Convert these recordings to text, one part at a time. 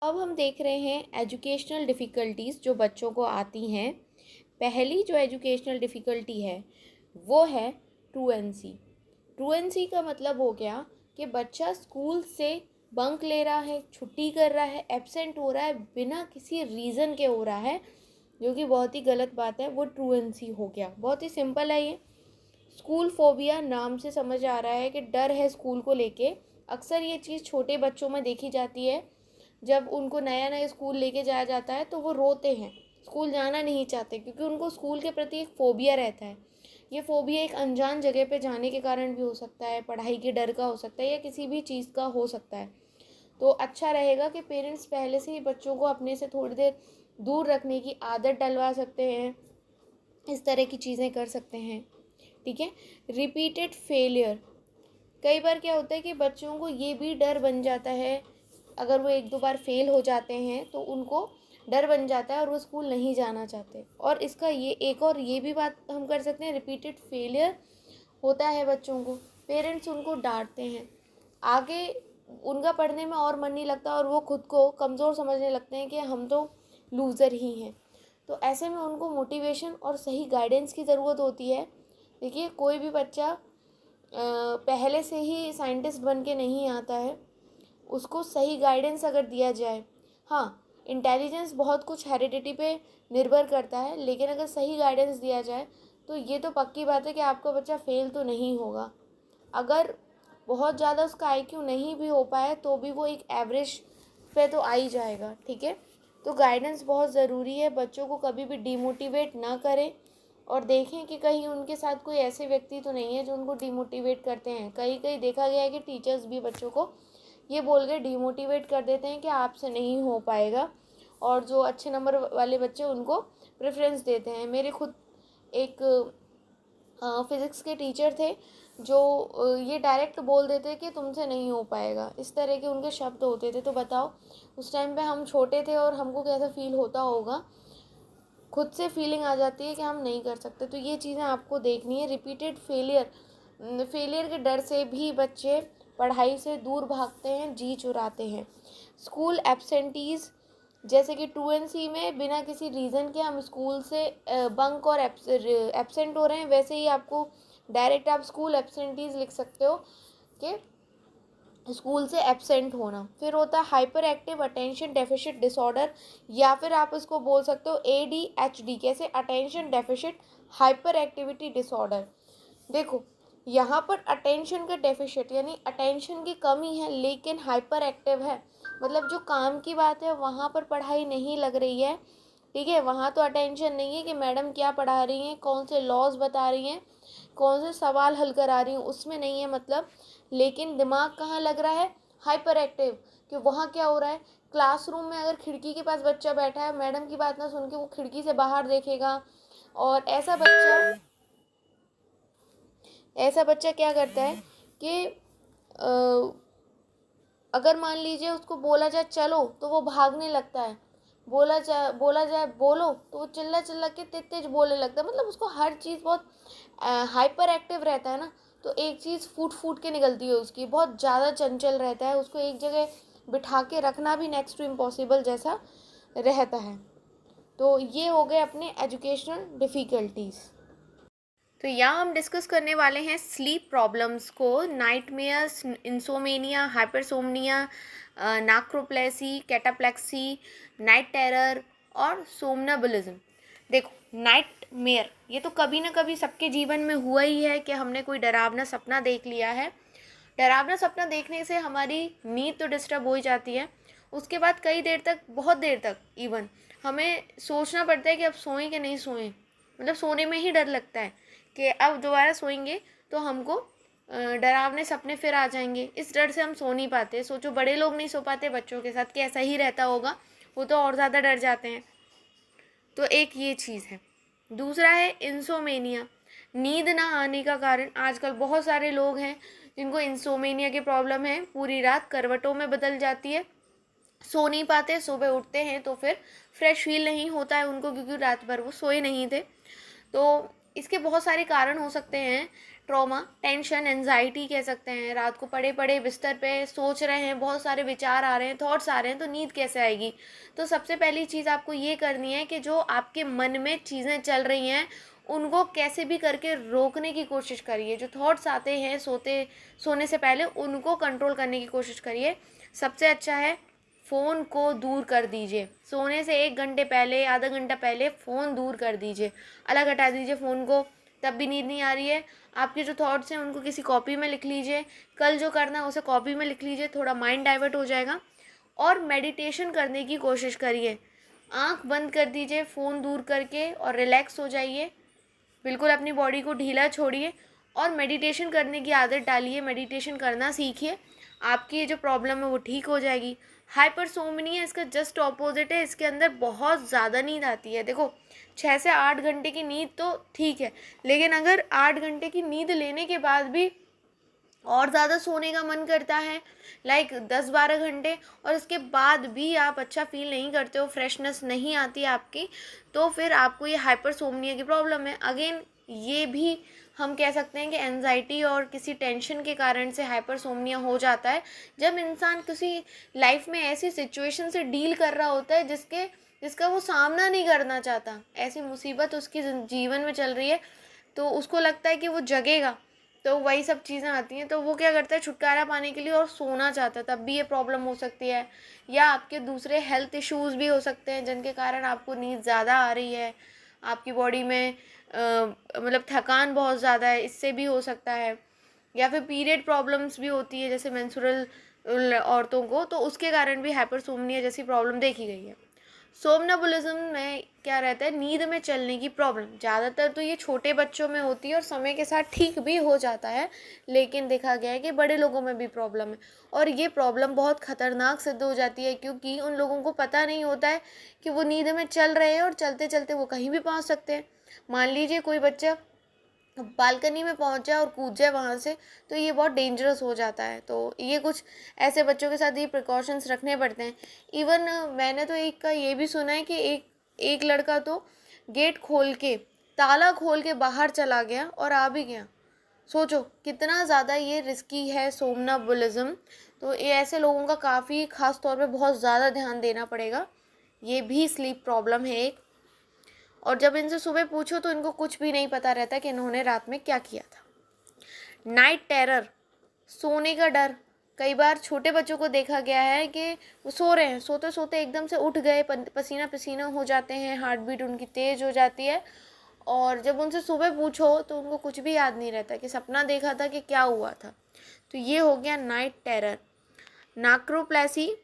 अब हम देख रहे हैं एजुकेशनल डिफ़िकल्टीज़ जो बच्चों को आती हैं। पहली जो एजुकेशनल डिफ़िकल्टी है वो है ट्रूएंसी। ट्रूएंसी का मतलब हो गया कि बच्चा स्कूल से बंक ले रहा है, छुट्टी कर रहा है, एब्सेंट हो रहा है, बिना किसी रीज़न के हो रहा है, जो कि बहुत ही गलत बात है। वो ट्रूएंसी हो गया। बहुत ही सिंपल है ये। स्कूल फोबिया नाम से समझ आ रहा है कि डर है स्कूल को लेके। अक्सर ये चीज़ छोटे बच्चों में देखी जाती है। जब उनको नया नया स्कूल लेके जाया जाता है तो वो रोते हैं, स्कूल जाना नहीं चाहते, क्योंकि उनको स्कूल के प्रति एक फ़ोबिया रहता है। ये फ़ोबिया एक अनजान जगह पे जाने के कारण भी हो सकता है, पढ़ाई के डर का हो सकता है, या किसी भी चीज़ का हो सकता है। तो अच्छा रहेगा कि पेरेंट्स पहले से ही बच्चों को अपने से थोड़ी देर दूर रखने की आदत डलवा सकते हैं। इस तरह की चीज़ें कर सकते हैं। ठीक है। रिपीटेड फेलियर, कई बार क्या होता है कि बच्चों को ये भी डर बन जाता है, अगर वो एक दो बार फेल हो जाते हैं तो उनको डर बन जाता है और वो स्कूल नहीं जाना चाहते। और इसका ये एक और ये भी बात हम कर सकते हैं, रिपीटेड फेलियर होता है बच्चों को, पेरेंट्स उनको डांटते हैं, आगे उनका पढ़ने में और मन नहीं लगता और वो खुद को कमज़ोर समझने लगते हैं कि हम तो लूज़र ही हैं। तो ऐसे में उनको मोटिवेशन और सही गाइडेंस की ज़रूरत होती है। देखिए, कोई भी बच्चा पहले से ही साइंटिस्ट बन के नहीं आता है, उसको सही गाइडेंस अगर दिया जाए। हाँ, इंटेलिजेंस बहुत कुछ हेरिडिटी पे निर्भर करता है, लेकिन अगर सही गाइडेंस दिया जाए तो ये तो पक्की बात है कि आपका बच्चा फेल तो नहीं होगा। अगर बहुत ज़्यादा उसका आईक्यू नहीं भी हो पाए तो भी वो एक एवरेज पे तो आ ही जाएगा। ठीक है। तो गाइडेंस बहुत ज़रूरी है। बच्चों को कभी भी डिमोटिवेट ना करें और देखें कि कहीं उनके साथ कोई ऐसे व्यक्ति तो नहीं है जो उनको डिमोटिवेट करते हैं। कहीं कहीं देखा गया है कि टीचर्स भी बच्चों को ये बोल के डिमोटिवेट कर देते हैं कि आपसे नहीं हो पाएगा, और जो अच्छे नंबर वाले बच्चे उनको प्रेफरेंस देते हैं। मेरे खुद एक फिज़िक्स के टीचर थे जो ये डायरेक्ट बोल देते कि तुमसे नहीं हो पाएगा, इस तरह के उनके शब्द होते थे। तो बताओ, उस टाइम पे हम छोटे थे और हमको कैसा फील होता होगा। खुद से फीलिंग आ जाती है कि हम नहीं कर सकते। तो ये चीज़ें आपको देखनी है। रिपीटेड फेलियर के डर से भी बच्चे पढ़ाई से दूर भागते हैं, जी चुराते हैं। स्कूल एब्सेंटीज़, जैसे कि ट्रूएंसी में बिना किसी रीज़न के हम स्कूल से बंक और एब्सेंट हो रहे हैं, वैसे ही आपको डायरेक्ट आप स्कूल एब्सेंटीज़ लिख सकते हो कि स्कूल से एब्सेंट होना। फिर होता है hyper active attention deficit disorder, या फिर आप इसको बोल सकते हो ADHD। कैसे? Attention deficit hyper activity disorder. देखो, यहाँ पर अटेंशन का डेफिसिट यानी अटेंशन की कमी है, लेकिन हाइपर एक्टिव है, मतलब जो काम की बात है वहाँ पर पढ़ाई नहीं लग रही है। ठीक है, वहाँ तो अटेंशन नहीं है कि मैडम क्या पढ़ा रही हैं, कौन से लॉज बता रही हैं, कौन से सवाल हल करा रही हूँ, उसमें नहीं है मतलब। लेकिन दिमाग कहाँ लग रहा है? Hyper active. कि वहाँ क्या हो रहा है, क्लासरूम में अगर खिड़की के पास बच्चा बैठा है, मैडम की बात ना सुन के वो खिड़की से बाहर देखेगा। और ऐसा बच्चा क्या करता है कि अगर मान लीजिए उसको बोला जाए चलो तो वो भागने लगता है, बोला जाए बोलो तो वो चिल्ला चिल्ला के तेज तेज बोलने लगता है। मतलब उसको हर चीज़ बहुत हाइपर एक्टिव रहता है ना, तो एक चीज़ फूट फूट के निकलती है उसकी, बहुत ज़्यादा चंचल रहता है, उसको एक जगह बिठा के रखना भी नेक्स्ट टू इम्पॉसिबल जैसा रहता है। तो ये हो गए अपने एजुकेशनल डिफ़िकल्टीज़। तो यहाँ हम डिस्कस करने वाले हैं स्लीप प्रॉब्लम्स को, nightmares, insomnia, hypersomnia, narcolepsy, cataplexy, night terror और सोमनाबुलिज्म। देखो, नाइटमेयर ये तो कभी ना कभी सबके जीवन में हुआ ही है कि हमने कोई डरावना सपना देख लिया है। डरावना सपना देखने से हमारी नींद तो डिस्टर्ब हो ही जाती है। उसके बाद कई देर तक, बहुत देर तक इवन, हमें सोचना पड़ता है कि अब सोएं कि नहीं सोएं। मतलब सोने में ही डर लगता है कि अब दोबारा सोएंगे तो हमको डरावने सपने फिर आ जाएंगे। इस डर से हम सो नहीं पाते। सोचो, बड़े लोग नहीं सो पाते, बच्चों के साथ कैसा ही रहता होगा, वो तो और ज़्यादा डर जाते हैं। तो एक ये चीज़ है। दूसरा है इंसोमेनिया, नींद ना आने का कारण। आजकल बहुत सारे लोग हैं जिनको इंसोमेनिया की प्रॉब्लम है, पूरी रात करवटों में बदल जाती है, सो नहीं पाते, सुबह उठते हैं तो फिर फ्रेश फील नहीं होता है उनको, क्योंकि रात भर वो सोए नहीं थे। तो इसके बहुत सारे कारण हो सकते हैं। ट्रॉमा, टेंशन, एंजाइटी कह सकते हैं। रात को पड़े पड़े बिस्तर पे सोच रहे हैं, बहुत सारे विचार आ रहे हैं, थॉट्स आ रहे हैं, तो नींद कैसे आएगी? तो सबसे पहली चीज़ आपको ये करनी है कि जो आपके मन में चीज़ें चल रही हैं उनको कैसे भी करके रोकने की कोशिश करिए। जो थॉट्स आते हैं सोने से पहले उनको कंट्रोल करने की कोशिश करिए। सबसे अच्छा है फ़ोन को दूर कर दीजिए। सोने से 1 घंटे पहले, आधा घंटा पहले फ़ोन दूर कर दीजिए, अलग हटा दीजिए फ़ोन को। तब भी नींद नहीं आ रही है, आपके जो थॉट्स हैं उनको किसी कॉपी में लिख लीजिए, कल जो करना है उसे कॉपी में लिख लीजिए, थोड़ा माइंड डाइवर्ट हो जाएगा। और मेडिटेशन करने की कोशिश करिए। आँख बंद कर दीजिए फ़ोन दूर करके और रिलैक्स हो जाइए। बिल्कुल अपनी बॉडी को ढीला छोड़िए और मेडिटेशन करने की आदत डालिए, मेडिटेशन करना सीखिए। आपकी ये जो प्रॉब्लम है वो ठीक हो जाएगी। हाइपरसोमनिया इसका जस्ट ऑपोजिट है, इसके अंदर बहुत ज़्यादा नींद आती है। देखो 6 से 8 घंटे की नींद तो ठीक है, लेकिन अगर 8 घंटे की नींद लेने के बाद भी और ज़्यादा सोने का मन करता है, लाइक 10-12 घंटे, और इसके बाद भी आप अच्छा फील नहीं करते हो, फ्रेशनेस नहीं आती आपकी, तो फिर आपको ये हाइपरसोमनिया की प्रॉब्लम है। अगेन ये भी हम कह सकते हैं कि एंजाइटी और किसी टेंशन के कारण से हाइपरसोमनिया हो जाता है। जब इंसान किसी लाइफ में ऐसी सिचुएशन से डील कर रहा होता है जिसका वो सामना नहीं करना चाहता, ऐसी मुसीबत उसकी जीवन में चल रही है, तो उसको लगता है कि वो जगेगा, तो वही सब चीज़ें आती हैं। तो वो क्या करता है, छुटकारा पाने के लिए और सोना चाहता है, तब भी ये प्रॉब्लम हो सकती है। या आपके दूसरे हेल्थ इश्यूज़ भी हो सकते हैं जिनके कारण आपको नींद ज़्यादा आ रही है, आपकी बॉडी में मतलब थकान बहुत ज़्यादा है, इससे भी हो सकता है। या फिर पीरियड प्रॉब्लम्स भी होती है जैसे मेंस्ट्रुअल औरतों को, तो उसके कारण भी हाइपरसोमनिया जैसी प्रॉब्लम देखी गई है। सोमनाबुलिज्म में क्या रहता है, नींद में चलने की प्रॉब्लम। ज़्यादातर तो ये छोटे बच्चों में होती है और समय के साथ ठीक भी हो जाता है, लेकिन देखा गया है कि बड़े लोगों में भी प्रॉब्लम है। और ये प्रॉब्लम बहुत ख़तरनाक सिद्ध हो जाती है, क्योंकि उन लोगों को पता नहीं होता है कि वो नींद में चल रहे हैं और चलते चलते वो कहीं भी पहुंच सकते हैं। मान लीजिए कोई बच्चा बालकनी में पहुंच जाए और कूद जाए वहाँ से, तो ये बहुत डेंजरस हो जाता है। तो ये कुछ ऐसे बच्चों के साथ ये प्रिकॉशंस रखने पड़ते हैं। इवन मैंने तो एक का ये भी सुना है कि एक लड़का तो गेट खोल के, ताला खोल के बाहर चला गया और आ भी गया। सोचो कितना ज़्यादा ये रिस्की है सोमनाबुलिज्म। तो ये ऐसे लोगों का काफ़ी ख़ास तौर पे बहुत ज़्यादा ध्यान देना पड़ेगा। ये भी स्लीप प्रॉब्लम है एक। और जब इनसे सुबह पूछो तो इनको कुछ भी नहीं पता रहता कि इन्होंने रात में क्या किया था। नाइट टेरर, सोने का डर। कई बार छोटे बच्चों को देखा गया है कि वो सो रहे हैं, सोते सोते एकदम से उठ गए, पसीना पसीना हो जाते हैं, हार्ट बीट उनकी तेज़ हो जाती है, और जब उनसे सुबह पूछो तो उनको कुछ भी याद नहीं रहता कि सपना देखा था कि क्या हुआ था। तो ये हो गया नाइट टेरर। नाक्रोप्लेसी,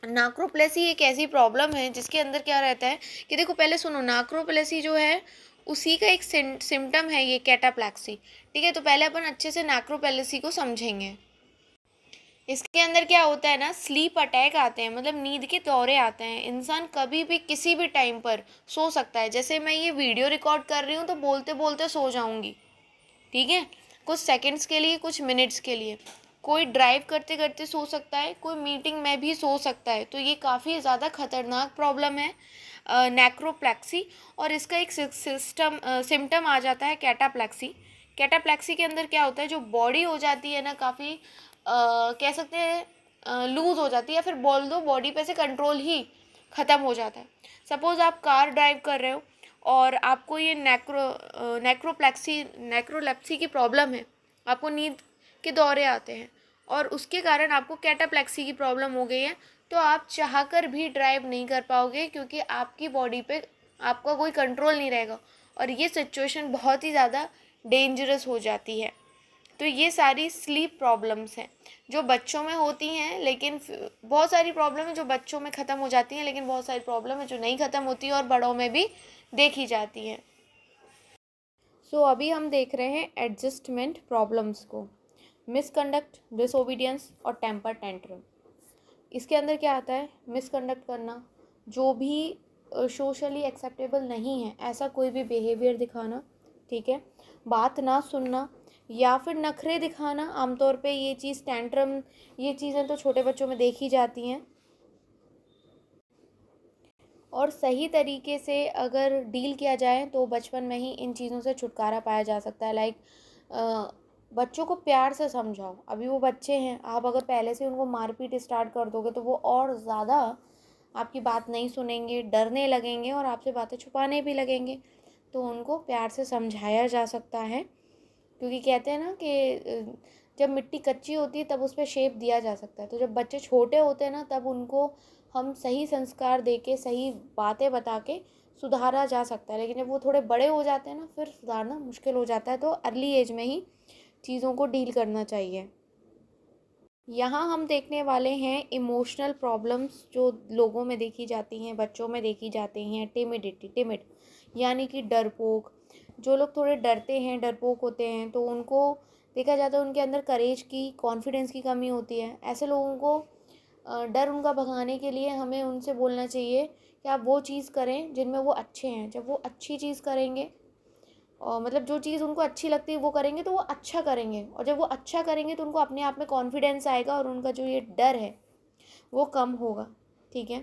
नाक्रोप्लेसी एक ऐसी प्रॉब्लम है जिसके अंदर क्या रहता है कि देखो पहले सुनो, नाक्रोप्लेसी जो है उसी का एक सिम्टम है ये कैटाप्लेक्सी। ठीक है, तो पहले अपन अच्छे से नाक्रोप्लेसी को समझेंगे। इसके अंदर क्या होता है ना, स्लीप अटैक आते हैं, मतलब नींद के दौरे आते हैं। इंसान कभी भी किसी भी टाइम पर सो सकता है। जैसे मैं ये वीडियो रिकॉर्ड कर रही हूँ तो बोलते बोलते सो जाऊँगी, ठीक है, कुछ सेकंड्स के लिए, कुछ मिनट्स के लिए। कोई ड्राइव करते करते सो सकता है, कोई मीटिंग में भी सो सकता है। तो ये काफ़ी ज़्यादा खतरनाक प्रॉब्लम है नैक्रोप्लेक्सी। और इसका एक सिम्टम आ जाता है कैटाप्लेक्सी। कैटाप्लेक्सी के अंदर क्या होता है, जो बॉडी हो जाती है ना काफ़ी कह सकते हैं लूज़ हो जाती है, या फिर बोल दो बॉडी पे से कंट्रोल ही ख़त्म हो जाता है। सपोज़ आप कार ड्राइव कर रहे हो और आपको ये नैक्रोलेप्सी की प्रॉब्लम है, आपको नींद के दौरे आते हैं और उसके कारण आपको कैटाप्लेक्सी की प्रॉब्लम हो गई है, तो आप चाहकर भी ड्राइव नहीं कर पाओगे, क्योंकि आपकी बॉडी पे आपका कोई कंट्रोल नहीं रहेगा और ये सिचुएशन बहुत ही ज़्यादा डेंजरस हो जाती है। तो ये सारी स्लीप प्रॉब्लम्स हैं जो बच्चों में होती हैं, लेकिन बहुत सारी प्रॉब्लम है जो बच्चों में ख़त्म हो जाती हैं, लेकिन बहुत सारी प्रॉब्लम है जो नहीं ख़त्म होती और बड़ों में भी देखी जाती हैं। सो अभी हम देख रहे हैं एडजस्टमेंट प्रॉब्लम्स को, मिसकंडक्ट, डिसोबीडियंस और टेम्पर टेंट्रम। इसके अंदर क्या आता है, मिसकंडक्ट करना, जो भी सोशली एक्सेप्टेबल नहीं है ऐसा कोई भी बिहेवियर दिखाना, ठीक है, बात ना सुनना या फिर नखरे दिखाना। आमतौर पे ये चीज़ टेंट्रम, ये चीज़ें तो छोटे बच्चों में देखी जाती हैं, और सही तरीके से अगर डील किया जाए तो बचपन में ही इन चीज़ों से छुटकारा पाया जा सकता है। लाइक बच्चों को प्यार से समझाओ। अभी वो बच्चे हैं, आप अगर पहले से उनको मारपीट स्टार्ट कर दोगे तो वो और ज़्यादा आपकी बात नहीं सुनेंगे, डरने लगेंगे और आपसे बातें छुपाने भी लगेंगे। तो उनको प्यार से समझाया जा सकता है, क्योंकि कहते हैं ना कि जब मिट्टी कच्ची होती है तब उस पर शेप दिया जा सकता है। तो जब बच्चे छोटे होते हैं ना, तब उनको हम सही संस्कार दे के, सही बातें बता के सुधारा जा सकता है। लेकिन जब वो थोड़े बड़े हो जाते हैं ना, फिर सुधारना मुश्किल हो जाता है। तो अर्ली एज में ही चीज़ों को डील करना चाहिए। यहाँ हम देखने वाले हैं इमोशनल प्रॉब्लम्स जो लोगों में देखी जाती हैं, बच्चों में देखी जाती हैं। टिमिड यानी कि डरपोक। जो लोग थोड़े डरते हैं, डरपोक होते हैं, तो उनको देखा जाता है उनके अंदर करेज की, कॉन्फिडेंस की कमी होती है। ऐसे लोगों को डर उनका भगाने के लिए हमें उनसे बोलना चाहिए कि आप वो चीज़ करें जिनमें वो अच्छे हैं। जब वो अच्छी चीज़ करेंगे, और मतलब जो चीज़ उनको अच्छी लगती है वो करेंगे, तो वो अच्छा करेंगे। और जब वो अच्छा करेंगे तो उनको अपने आप में कॉन्फिडेंस आएगा और उनका जो ये डर है वो कम होगा। ठीक है।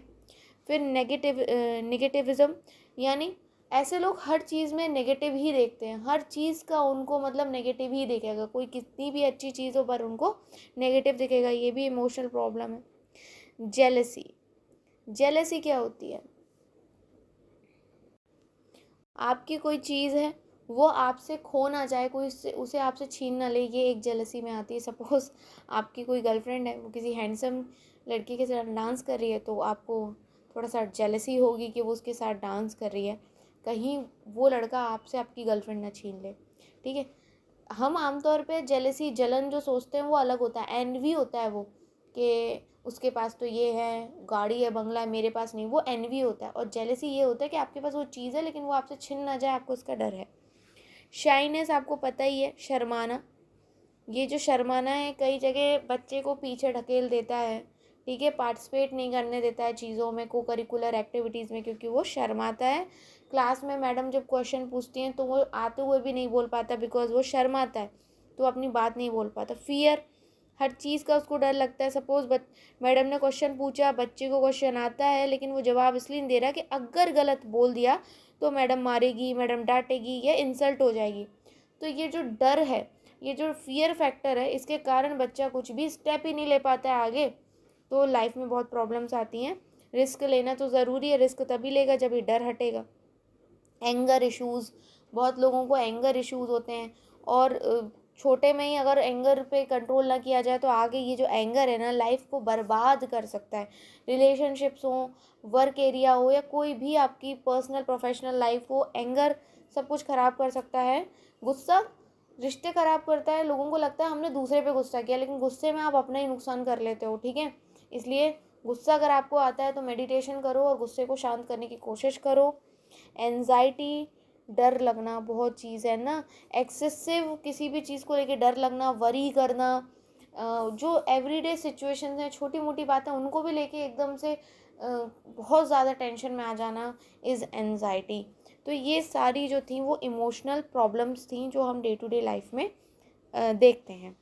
फिर नेगेटिविज़्म, यानी ऐसे लोग हर चीज़ में नेगेटिव ही देखते हैं। हर चीज़ का उनको मतलब नेगेटिव ही दिखेगा। कोई कितनी भी अच्छी चीज़ हो पर उनको नेगेटिव दिखेगा। ये भी इमोशनल प्रॉब्लम है। जेलसी क्या होती है? आपकी कोई चीज़ है, वो आपसे खो ना जाए, कोई उसे आपसे छीन ना ले, ये एक जेलसी में आती है। सपोज़ आपकी कोई गर्लफ्रेंड है, वो किसी हैंडसम लड़के के साथ डांस कर रही है, तो आपको थोड़ा सा जेलसी होगी कि वो उसके साथ डांस कर रही है, कहीं वो लड़का आपसे आपकी गर्लफ्रेंड ना छीन ले। ठीक है। हम आमतौर पे जेलसी, जलन जो सोचते हैं वो अलग होता है। एनवी होता है वो, कि उसके पास तो ये है, गाड़ी है, बंगला है, मेरे पास नहीं। वो एनवी होता है। और जेलसी ये होता है कि आपके पास वो चीज़ है लेकिन वो आपसे छिन ना जाए, आपको उसका डर है। शाइनेस आपको पता ही है, शर्माना। ये जो शर्माना है कई जगह बच्चे को पीछे ढकेल देता है। ठीक है। पार्टिसिपेट नहीं करने देता है चीज़ों में, को करिकुलर एक्टिविटीज़ में, क्योंकि वो शर्माता है। क्लास में मैडम जब क्वेश्चन पूछती हैं तो वो आते हुए भी नहीं बोल पाता, बिकॉज वो शर्माता है, तो अपनी बात नहीं बोल पाता। फियर, हर चीज़ का उसको डर लगता है। सपोज़ मैडम ने क्वेश्चन पूछा, बच्चे को क्वेश्चन आता है लेकिन वो जवाब इसलिए नहीं दे रहा कि अगर गलत बोल दिया तो मैडम मारेगी, मैडम डांटेगी या इंसल्ट हो जाएगी। तो ये जो डर है, ये जो फियर फैक्टर है, इसके कारण बच्चा कुछ भी स्टेप ही नहीं ले पाता है आगे। तो लाइफ में बहुत प्रॉब्लम्स आती हैं। रिस्क लेना तो ज़रूरी है, रिस्क तभी लेगा जब ये डर हटेगा। एंगर इश्यूज़, बहुत लोगों को एंगर इश्यूज़ होते हैं, और छोटे में ही अगर एंगर पे कंट्रोल ना किया जाए तो आगे ये जो एंगर है ना, लाइफ को बर्बाद कर सकता है। रिलेशनशिप्स हो, वर्क एरिया हो, या कोई भी आपकी पर्सनल प्रोफेशनल लाइफ हो, एंगर सब कुछ ख़राब कर सकता है। गुस्सा रिश्ते ख़राब करता है। लोगों को लगता है हमने दूसरे पे गुस्सा किया, लेकिन गुस्से में आप अपना ही नुकसान कर लेते हो। ठीक है। इसलिए गुस्सा अगर आपको आता है तो मेडिटेशन करो और गुस्से को शांत करने की कोशिश करो। एंजाइटी, डर लगना बहुत चीज़ है ना, एक्सेसिव किसी भी चीज़ को लेके डर लगना, वरी करना, जो एवरीडे सिचुएशंस हैं, छोटी मोटी बातें, उनको भी लेके एकदम से बहुत ज़्यादा टेंशन में आ जाना, इज़ एंजाइटी। तो ये सारी जो थी वो इमोशनल प्रॉब्लम्स थी जो हम डे टू डे लाइफ में देखते हैं।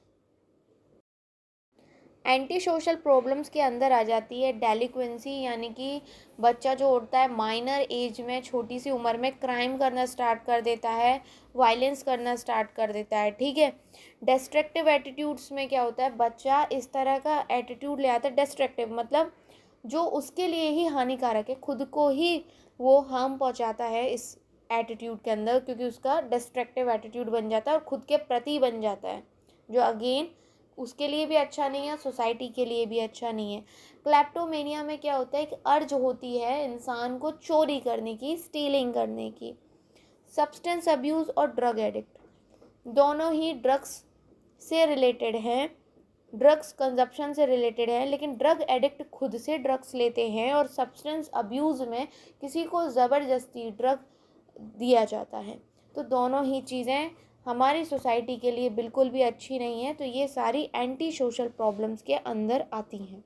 एंटी सोशल प्रॉब्लम्स के अंदर आ जाती है डेलिक्वेंसी, यानी कि बच्चा जो होता है माइनर एज में, छोटी सी उम्र में क्राइम करना स्टार्ट कर देता है, वायलेंस करना स्टार्ट कर देता है। ठीक है। डिस्ट्रक्टिव एटीट्यूड्स में क्या होता है, बच्चा इस तरह का एटीट्यूड ले आता है, डिस्ट्रक्टिव मतलब जो उसके लिए ही हानिकारक है, खुद को ही वो हार्म पहुंचाता है इस एटीट्यूड के अंदर, क्योंकि उसका डिस्ट्रक्टिव एटीट्यूड बन जाता है और खुद के प्रति बन जाता है, जो अगेन उसके लिए भी अच्छा नहीं है, सोसाइटी के लिए भी अच्छा नहीं है। क्लैप्टोमेनिया में क्या होता है कि अर्ज होती है इंसान को चोरी करने की, स्टीलिंग करने की। सब्सटेंस अब्यूज़ और ड्रग एडिक्ट दोनों ही ड्रग्स से रिलेटेड हैं, ड्रग्स कंजप्शन से रिलेटेड है, लेकिन ड्रग एडिक्ट खुद से ड्रग्स लेते हैं, और सब्सटेंस अब्यूज़ में किसी को ज़बरदस्ती ड्रग दिया जाता है। तो दोनों ही चीज़ें हमारी सोसाइटी के लिए बिल्कुल भी अच्छी नहीं है। तो ये सारी एंटी सोशल प्रॉब्लम्स के अंदर आती हैं।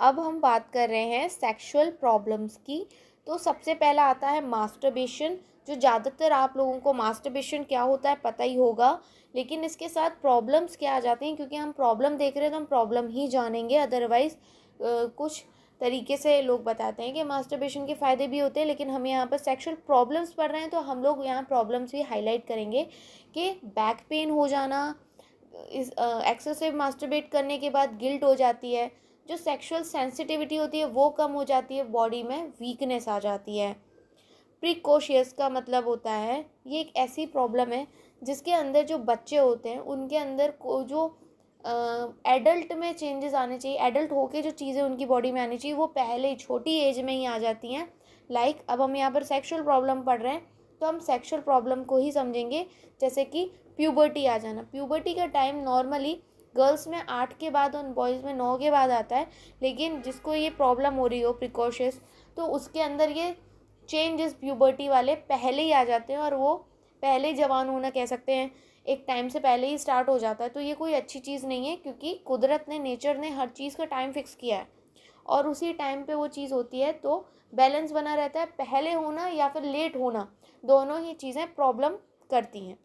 अब हम बात कर रहे हैं सेक्सुअल प्रॉब्लम्स की। तो सबसे पहला आता है मास्टरबेशन, जो ज़्यादातर आप लोगों को मास्टरबेशन क्या होता है पता ही होगा, लेकिन इसके साथ प्रॉब्लम्स क्या आ जाती हैं, क्योंकि हम प्रॉब्लम देख रहे हैं तो हम प्रॉब्लम ही जानेंगे, अदरवाइज़ कुछ तरीके से लोग बताते हैं कि मास्टरबेशन के फ़ायदे भी होते हैं, लेकिन हम यहाँ पर सेक्सुअल प्रॉब्लम्स पढ़ रहे हैं तो हम लोग यहाँ प्रॉब्लम्स भी हाईलाइट करेंगे कि बैक पेन हो जाना, इस एक्सेसिव मास्टरबेट करने के बाद गिल्ट हो जाती है, जो सेक्सुअल सेंसिटिविटी होती है वो कम हो जाती है, बॉडी में वीकनेस आ जाती है। प्रीकोशियस का मतलब होता है ये एक ऐसी प्रॉब्लम है जिसके अंदर जो बच्चे होते हैं उनके अंदर को जो एडल्ट में चेंजेस आने चाहिए, एडल्ट होके जो चीज़ें उनकी बॉडी में आनी चाहिए वो पहले ही छोटी एज में ही आ जाती हैं। अब हम यहाँ पर सेक्सुअल प्रॉब्लम पढ़ रहे हैं तो हम सेक्सुअल प्रॉब्लम को ही समझेंगे, जैसे कि प्यूबर्टी आ जाना। प्यूबर्टी का टाइम नॉर्मली गर्ल्स में 8 के बाद और बॉयज़ में 9 के बाद आता है, लेकिन जिसको ये प्रॉब्लम हो रही हो प्रिकॉशियस, तो उसके अंदर ये चेंजेस प्यूबर्टी वाले पहले ही आ जाते हैं और वो पहले ही जवान होना कह सकते हैं, एक टाइम से पहले ही स्टार्ट हो जाता है। तो ये कोई अच्छी चीज़ नहीं है, क्योंकि कुदरत ने, नेचर ने हर चीज़ का टाइम फिक्स किया है और उसी टाइम पे वो चीज़ होती है, तो बैलेंस बना रहता है। पहले होना या फिर लेट होना, दोनों ही चीज़ें प्रॉब्लम करती हैं।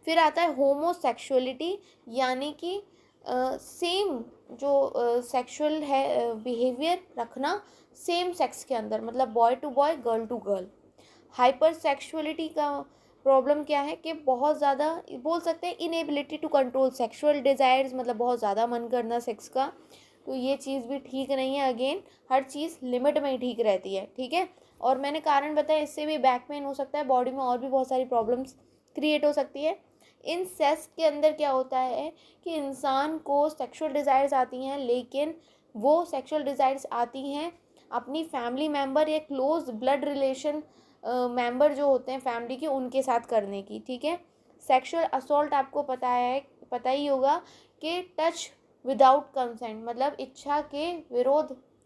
फिर आता है होमोसेक्सुअलिटी, यानी कि सेम जो सेक्सुअल है बिहेवियर रखना सेम सेक्स के अंदर, मतलब boy to boy, girl to girl. Hyper sexuality का प्रॉब्लम क्या है कि बहुत ज़्यादा, बोल सकते हैं inability to control sexual desires, मतलब बहुत ज़्यादा मन करना सेक्स का, तो ये चीज़ भी ठीक नहीं है। अगेन हर चीज़ लिमिट में ही ठीक रहती है, ठीक है। और मैंने कारण बताया, इससे भी बैक पेन हो सकता है, बॉडी में और भी बहुत सारी प्रॉब्लम्स क्रिएट हो सकती है। इंसेस्ट के अंदर क्या होता है कि इंसान को सेक्सुअल डिज़ायर्स आती हैं, लेकिन वो सेक्सुअल डिज़ायर्स आती हैं अपनी फैमिली मेम्बर या क्लोज ब्लड रिलेशन मेंबर जो होते हैं फैमिली के, उनके साथ करने की, ठीक है। सेक्सुअल असॉल्ट आपको पता ही होगा कि टच विदाउट कंसेंट, मतलब इच्छा के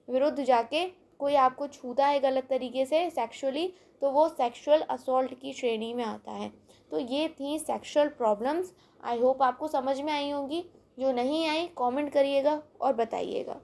विरुद्ध जाके कोई आपको छूता है गलत तरीके से सेक्सुअली, तो वो सेक्सुअल असॉल्ट की श्रेणी में आता है। तो ये थी सेक्सुअल प्रॉब्लम्स। आई होप आपको समझ में आई होंगी। जो नहीं आई कमेंट करिएगा और बताइएगा।